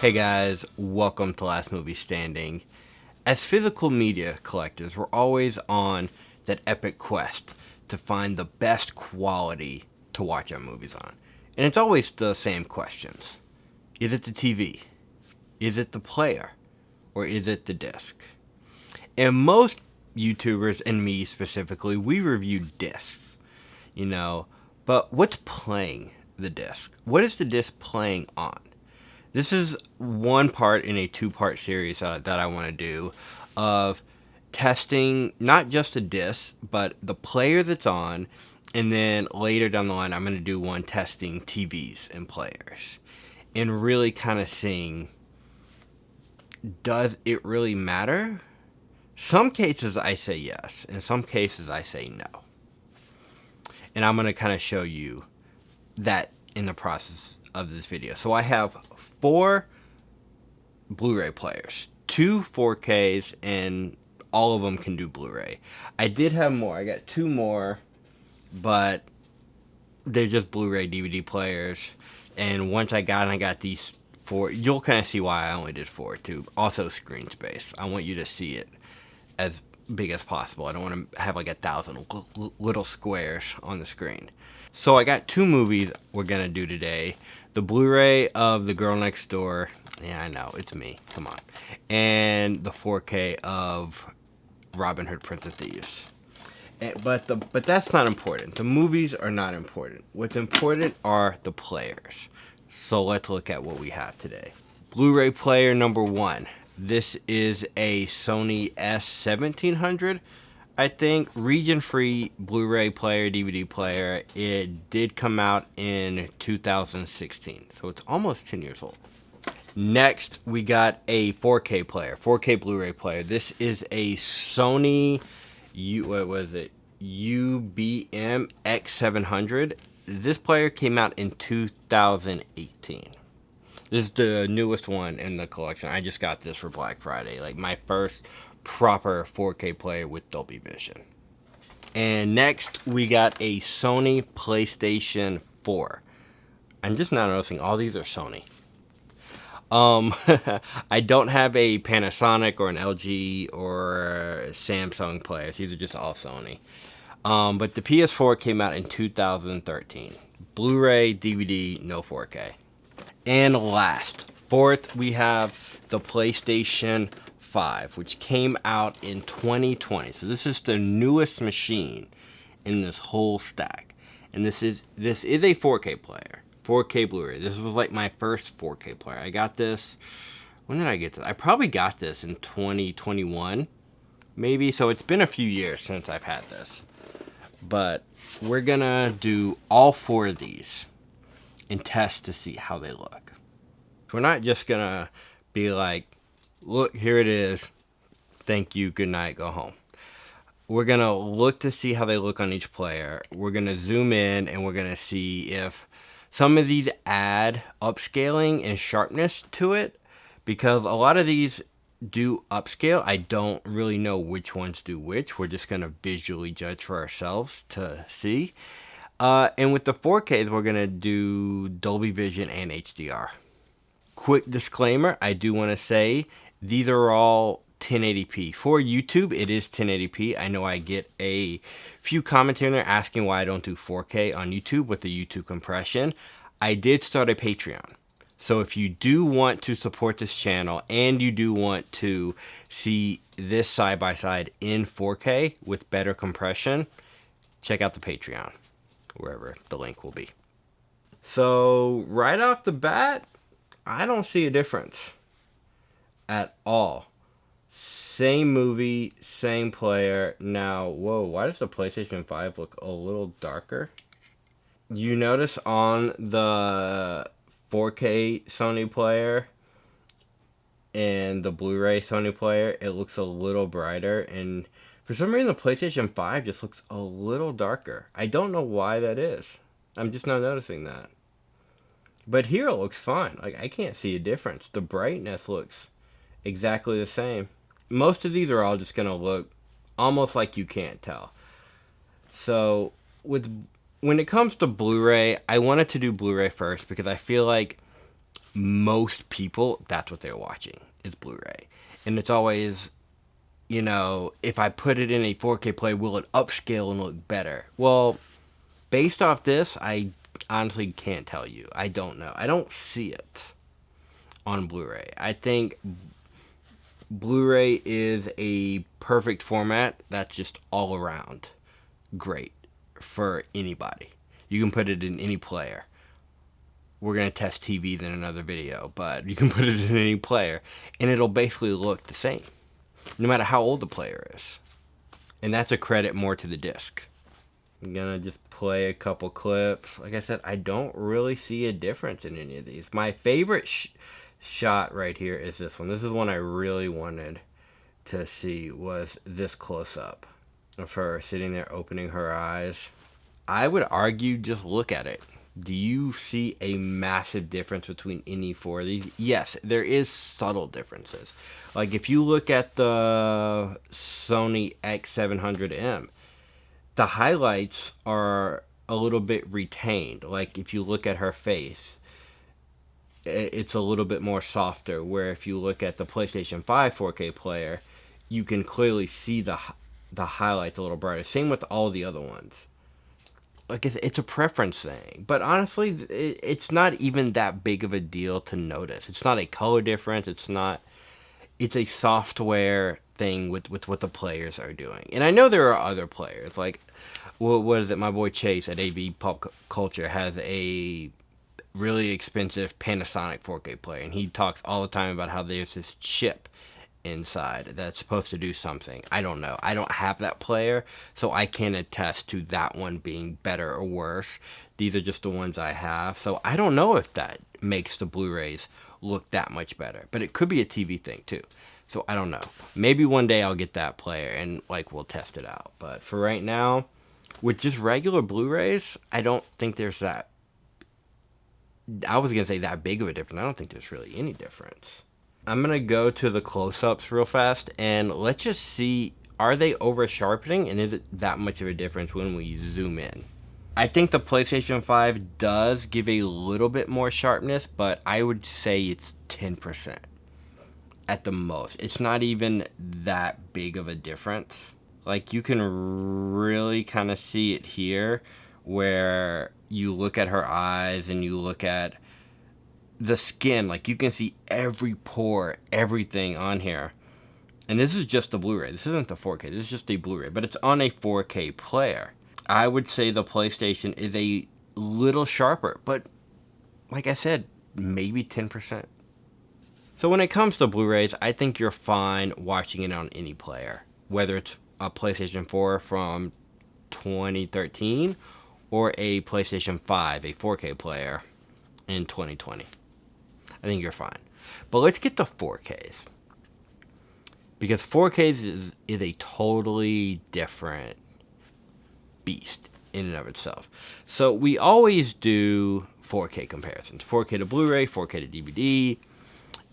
Hey guys, welcome to Last Movie Standing. As physical media collectors, we're always on that epic quest to find the best quality to watch our movies on. And it's always the same questions. Is it the TV? Is it the player? Or is it the disc? And most YouTubers, and me specifically, we review discs, but what's playing the disc? What is the disc playing on? This is one part in a two-part series that I want to do of testing not just the disc, but the player that's on, and then later down the line, I'm going to do one testing TVs and players, and really kind of seeing, does it really matter? Some cases I say yes, in some cases I say no. And I'm going to kind of show you that in the process of this video. So I have 4 Blu-ray players, 2 4Ks, and all of them can do Blu-ray. I did have more. I got 2 more, but they're just Blu-ray DVD players. And once I got these 4, you'll kind of see why I only did 4 too. Also screen space. I want you to see it as big as possible. I don't want to have like 1,000 little squares on the screen. So I got 2 movies we're gonna do today. The Blu-ray of The Girl Next Door. Yeah, I know, it's me. Come on. And the 4K of Robin Hood, Prince of Thieves. But that's not important. The movies are not important. What's important are the players. So let's look at what we have today. Blu-ray player number 1. This is a Sony S1700, I think, region-free Blu-ray player, DVD player. It did come out in 2016, so it's almost 10 years old. Next, we got a 4K player, 4K Blu-ray player. This is a Sony, UBM X700. This player came out in 2018. This is the newest one in the collection. I just got this for Black Friday. Like my first proper 4K player with Dolby Vision. And next we got a Sony PlayStation 4. I'm just now noticing all these are Sony. I don't have a Panasonic or an LG or Samsung players. These are just all Sony. But the PS4 came out in 2013. Blu-ray, DVD, no 4K. And last, 4th, we have the PlayStation 5, which came out in 2020. So this is the newest machine in this whole stack. And this is a 4K player, 4K Blu-ray. This was like my first 4K player. I got this, when did I get this? I probably got this in 2021, maybe. So it's been a few years since I've had this. But we're gonna do all 4 of these and test to see how they look. We're not just gonna be like, look, here it is, thank you, good night, go home. We're gonna look to see how they look on each player. We're gonna zoom in and we're gonna see if some of these add upscaling and sharpness to it, because a lot of these do upscale. I don't really know which ones do which. We're just gonna visually judge for ourselves to see. And with the 4Ks, we're going to do Dolby Vision and HDR. Quick disclaimer, I do want to say these are all 1080p. For YouTube, it is 1080p. I know I get a few comments in there asking why I don't do 4K on YouTube with the YouTube compression. I did start a Patreon. So if you do want to support this channel and you do want to see this side by side in 4K with better compression, check out the Patreon, wherever the link will be. So right off the bat, I don't see a difference at all. Same movie, same player. Now, whoa, why does the PlayStation 5 look a little darker? You notice on the 4K Sony player and the Blu-ray Sony player, it looks a little brighter, and for some reason, the PlayStation 5 just looks a little darker. I don't know why that is. I'm just not noticing that. But here it looks fine. Like, I can't see a difference. The brightness looks exactly the same. Most of these are all just going to look almost like you can't tell. So, when it comes to Blu-ray, I wanted to do Blu-ray first because I feel like most people, that's what they're watching, is Blu-ray. And it's always, if I put it in a 4K player, will it upscale and look better? Well, based off this, I honestly can't tell you. I don't know. I don't see it on Blu-ray. I think Blu-ray is a perfect format that's just all around great for anybody. You can put it in any player. We're going to test TVs in another video, but you can put it in any player, and it'll basically look the same, no matter how old the player is. And that's a credit more to the disc. I'm going to just play a couple clips. Like I said, I don't really see a difference in any of these. My favorite shot right here is this one. This is one I really wanted to see, was this close-up of her sitting there opening her eyes. I would argue, just look at it. Do you see a massive difference between any four of these? Yes, there is subtle differences. Like if you look at the Sony X700M, the highlights are a little bit retained. Like if you look at her face, it's a little bit more softer, where if you look at the PlayStation 5 4K player, you can clearly see the highlights a little brighter. Same with all the other ones. Like it's a preference thing, but honestly, it's not even that big of a deal to notice. It's not a color difference. It's a software thing with what the players are doing. And I know there are other players, like, what is it? My boy Chase at AV Pop Culture has a really expensive Panasonic 4K player, and he talks all the time about how there's this chip inside that's supposed to do something. I don't know. I don't have that player, so I can't attest to that one being better or worse. These are just the ones I have, so I don't know if that makes the Blu-rays look that much better. But it could be a TV thing too, so I don't know. Maybe one day I'll get that player and we'll test it out. But for right now, with just regular Blu-rays, I don't think there's that. I was gonna say that big of a difference. I don't think there's really any difference. I'm going to go to the close-ups real fast, and let's just see, are they over-sharpening, and is it that much of a difference when we zoom in? I think the PlayStation 5 does give a little bit more sharpness, but I would say it's 10% at the most. It's not even that big of a difference. Like, you can really kind of see it here, where you look at her eyes and you look at the skin. Like, you can see every pore, everything on here. And this is just the Blu-ray. This isn't the 4K. This is just a Blu-ray, but it's on a 4K player. I would say the PlayStation is a little sharper, but like I said, maybe 10%. So when it comes to Blu-rays, I think you're fine watching it on any player, whether it's a PlayStation 4 from 2013 or a PlayStation 5, a 4K player in 2020. I think you're fine. But let's get to 4Ks. Because 4Ks is a totally different beast in and of itself. So we always do 4K comparisons. 4K to Blu-ray, 4K to DVD.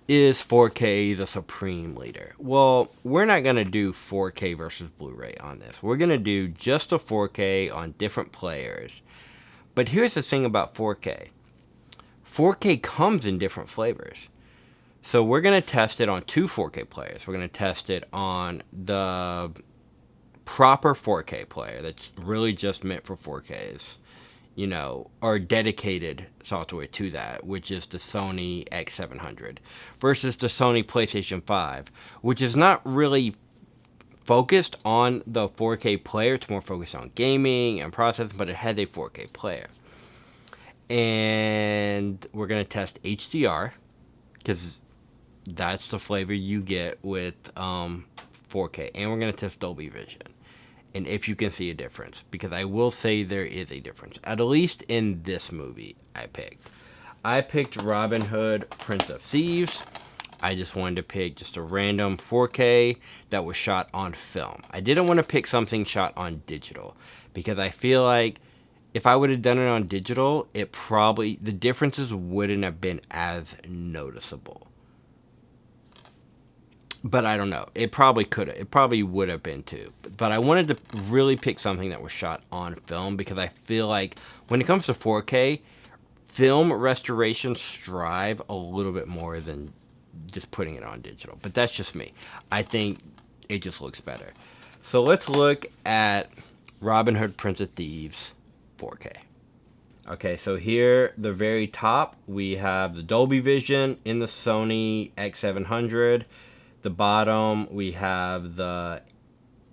Is 4K the supreme leader? Well, we're not going to do 4K versus Blu-ray on this. We're going to do just a 4K on different players. But here's the thing about 4K. 4K comes in different flavors. So we're going to test it on two 4K players. We're going to test it on the proper 4K player that's really just meant for 4Ks, or dedicated software to that, which is the Sony X700, versus the Sony PlayStation 5, which is not really focused on the 4K player. It's more focused on gaming and processing, but it has a 4K player. And we're going to test HDR, because that's the flavor you get with 4K. And we're going to test Dolby Vision. And if you can see a difference, because I will say there is a difference, at least in this movie I picked. I picked Robin Hood, Prince of Thieves. I just wanted to pick just a random 4K that was shot on film. I didn't want to pick something shot on digital, because I feel like if I would have done it on digital, the differences wouldn't have been as noticeable. But I don't know. It probably could have. It probably would have been too. But I wanted to really pick something that was shot on film, because I feel like when it comes to 4K, film restorations strive a little bit more than just putting it on digital. But that's just me. I think it just looks better. So let's look at Robin Hood Prince of Thieves 4K. Okay, so here, the very top, we have the Dolby Vision in the Sony X700. The bottom, we have the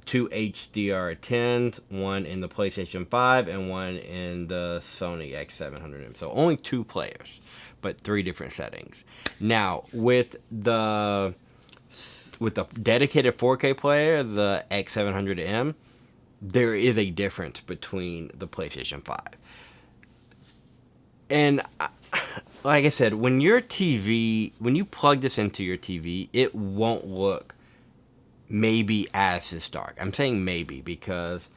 two HDR10s, one in the PlayStation 5 and one in the Sony X700M. So only 2 players, but 3 different settings. Now, with the dedicated 4K player, the X700M, there is a difference between the PlayStation 5. And like I said, when you plug this into your TV, it won't look maybe as this dark. I'm saying maybe because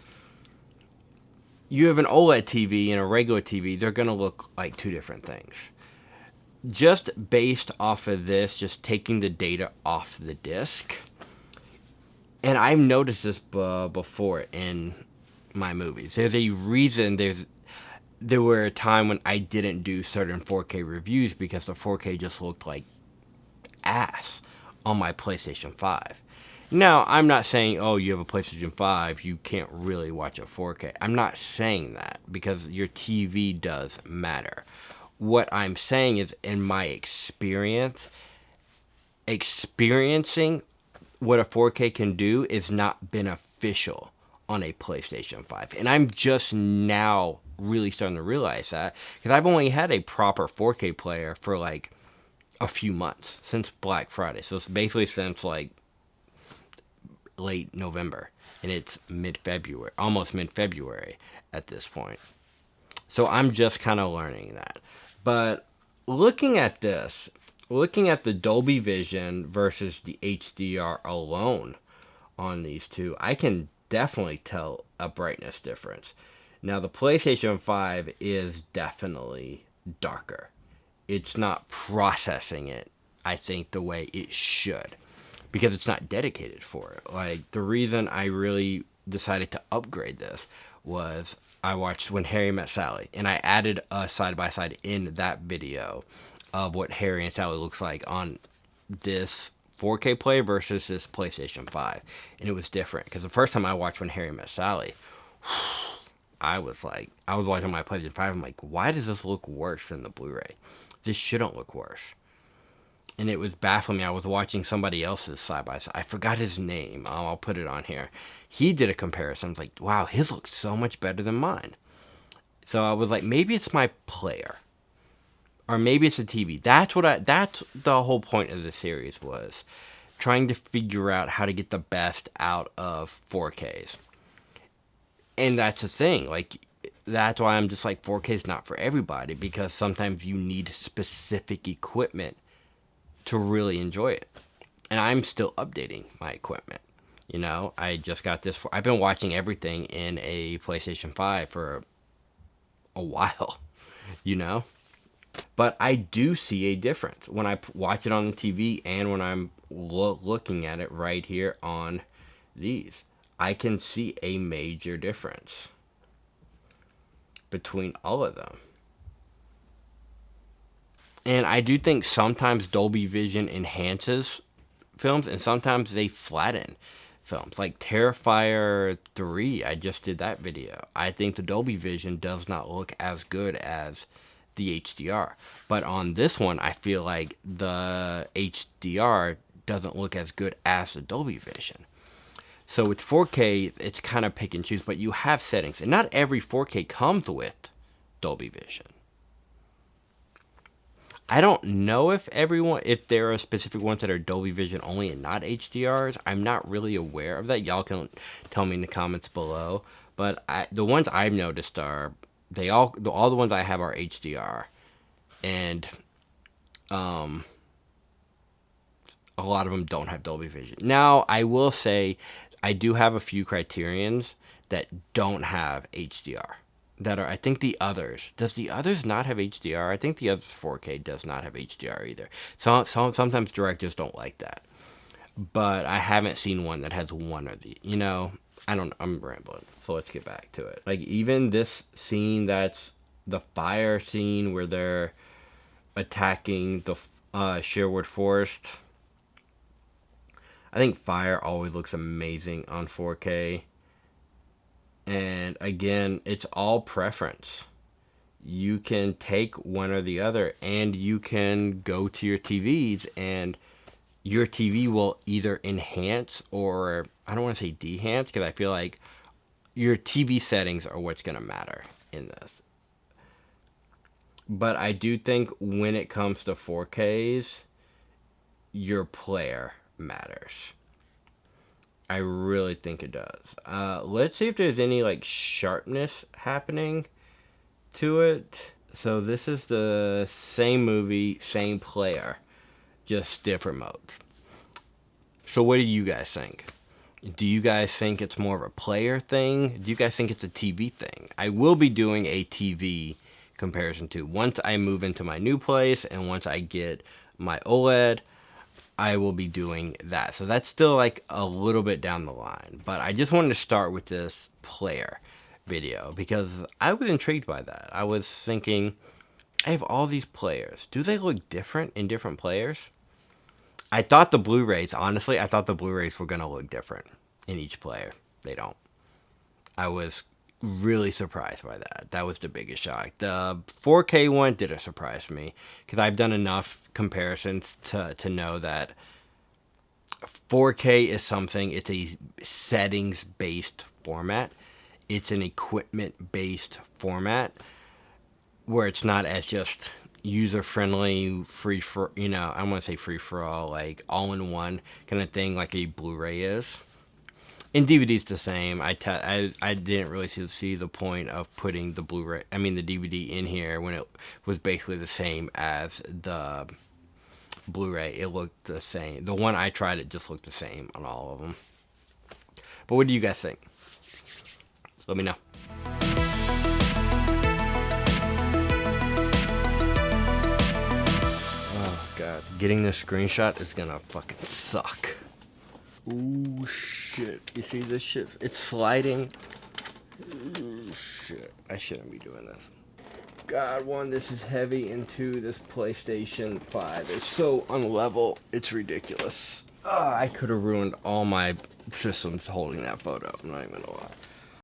you have an OLED TV and a regular TV, they're going to look like 2 different things. Just based off of this, just taking the data off the disc, and I've noticed this before in my movies. There's a reason there were a time when I didn't do certain 4K reviews because the 4K just looked like ass on my PlayStation 5. Now, I'm not saying, oh, you have a PlayStation 5, you can't really watch a 4K. I'm not saying that because your TV does matter. What I'm saying is, in my experience, experiencing what a 4K can do is not beneficial on a PlayStation 5. And I'm just now really starting to realize that because I've only had a proper 4K player for like a few months since Black Friday. So it's basically since like late November, and it's mid-February, almost mid-February at this point. So I'm just kind of learning that. But looking at the Dolby Vision versus the HDR alone on these two, I can definitely tell a brightness difference. Now, the PlayStation 5 is definitely darker. It's not processing it, I think, the way it should, because it's not dedicated for it. Like, the reason I really decided to upgrade this was I watched When Harry Met Sally, and I added a side-by-side in that video of what Harry and Sally looks like on this 4K play versus this PlayStation 5. And it was different, because the first time I watched When Harry Met Sally, I was watching my PlayStation 5, I'm like, why does this look worse than the Blu-ray? This shouldn't look worse. And it was baffling me. I was watching somebody else's side-by-side. I forgot his name. I'll put it on here. He did a comparison. I was like, wow, his looks so much better than mine. So I was like, maybe it's my player. Or maybe it's a TV. That's the whole point of the series was. Trying to figure out how to get the best out of 4Ks. And that's the thing. Like, that's why I'm just like, 4K is not for everybody. Because sometimes you need specific equipment to really enjoy it. And I'm still updating my equipment. You know, I just got this. I've been watching everything in a PlayStation 5 for a while, you know. But I do see a difference when I watch it on the TV and when I'm looking at it right here on these. I can see a major difference between all of them. And I do think sometimes Dolby Vision enhances films and sometimes they flatten films. Like Terrifier 3, I just did that video. I think the Dolby Vision does not look as good as the HDR. But on this one, I feel like the HDR doesn't look as good as the Dolby Vision. So with 4K, it's kind of pick and choose, but you have settings. And not every 4K comes with Dolby Vision. I don't know if there are specific ones that are Dolby Vision only and not HDRs. I'm not really aware of that. Y'all can tell me in the comments below. But the ones I've noticed are, all the ones I have are HDR. And a lot of them don't have Dolby Vision. Now, I will say, I do have a few criterions that don't have HDR. That are, I think the others. Does the others not have HDR? I think the others 4K does not have HDR either. Sometimes directors don't like that. But I haven't seen one that has one or the, I'm rambling. So let's get back to it. Like, even this scene that's the fire scene where they're attacking the Sherwood Forest. I think fire always looks amazing on 4K. And again, it's all preference. You can take one or the other, and you can go to your TVs, and your TV will either enhance or, I don't want to say dehance, because I feel like your TV settings are what's going to matter in this. But I do think when it comes to 4Ks, your player matters. I really think it does. Let's see if there's any like sharpness happening to it. So this is the same movie, same player, just different modes. So what do you guys think? Do you guys think it's more of a player thing? Do you guys think it's a TV thing? I will be doing a TV comparison too. Once I move into my new place and once I get my OLED, I will be doing that. So that's still like a little bit down the line. But I just wanted to start with this player video because I was intrigued by that. I was thinking, I have all these players. Do they look different in different players? I thought the Blu-rays, honestly, I thought the Blu-rays were going to look different in each player. They don't. I was really surprised by that. That was the biggest shock. The 4K one didn't surprise me because I've done enough comparisons to know that 4K is something, it's a settings-based format. It's an equipment-based format where it's not as just user-friendly, I want to say free-for-all, like all-in-one kind of thing like a Blu-ray is. And DVD's the same. I didn't really see the point of putting the the DVD in here when it was basically the same as the Blu-ray. It looked the same. The one I tried, it just looked the same on all of them. But what do you guys think? Let me know. Oh god, getting this screenshot is gonna fucking suck. Ooh, shit. You see this shit? It's sliding. Ooh, shit. I shouldn't be doing this. God, one, this is heavy, and two, this PlayStation 5 is so unlevel. It's ridiculous. I could have ruined all my systems holding that photo. I'm not even gonna lie.